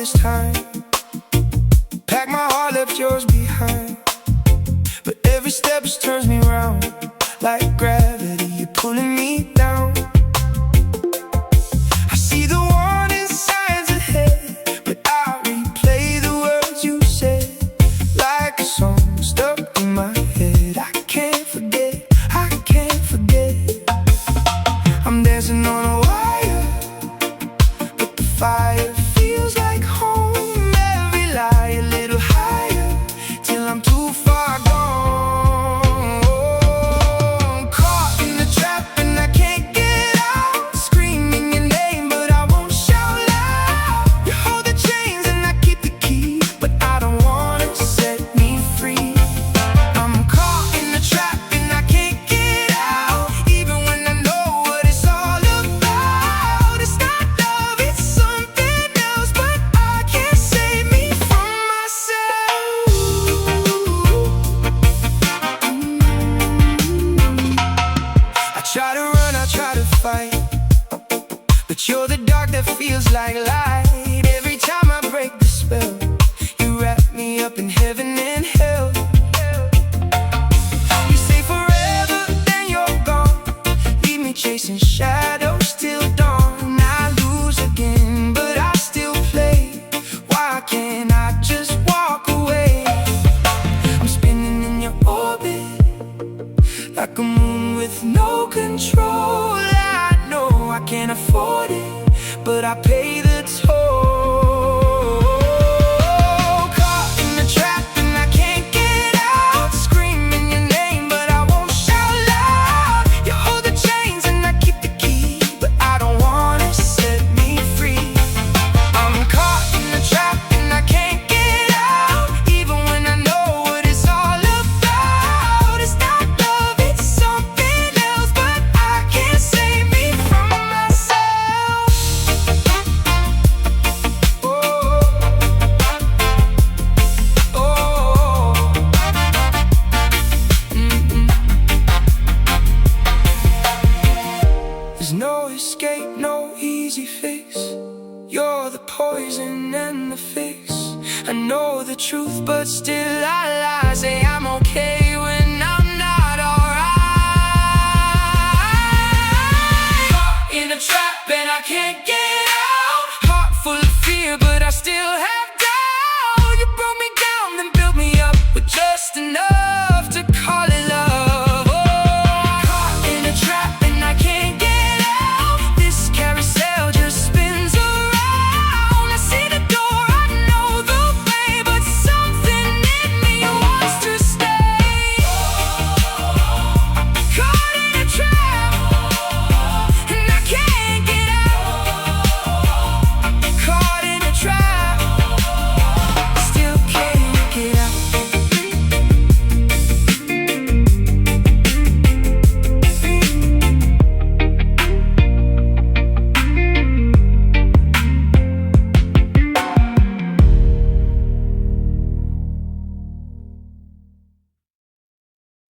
this time. Pack my heart, left yours behind. But every step just turns me round. Like gravity, you're pulling me down. I see the warning signs ahead, but I replay the words you said. Like a song stuck in my head. I can't forget, I can't forget. I'm dancing on a wire, but the fire feels like home. Every lie a little higher, till I'm too far gone. Caught in the trap and I can't get out. Screaming your name but I won't shout loud. You hold the chains and I keep the key, but I don't wanna set me free. I'm caught in the trap and I can't get out. Even when I know what it's all about. It's not love, it's something else, but I can't save me from myself. I try to run, I try to fight, but you're the dark that feels like light. Every time I break the spell, you wrap me up in heaven and hell. You say forever, then you're gone. Leave me chasing shadows till dawn. I lose again, but I still play. Why can't I just walk away? I'm spinning in your orbit, like a moon with no control. I know I can't afford it, but I pay the toll. Caught in the trap and I can't get out. Screaming your name but I won't shout loud. You hold the chains and I keep the key, but I don't wanna set me free. I'm caught in the trap and I can't get out. Even when I know what it's all about. It's not love, it's something else, but I can't save me from myself. Oh, oh, There's no escape, no easy fix. You're the poison and the fix. I know the truth, but still I lie. Say I'm okay when I'm not alright. Caught in a trap and I can't get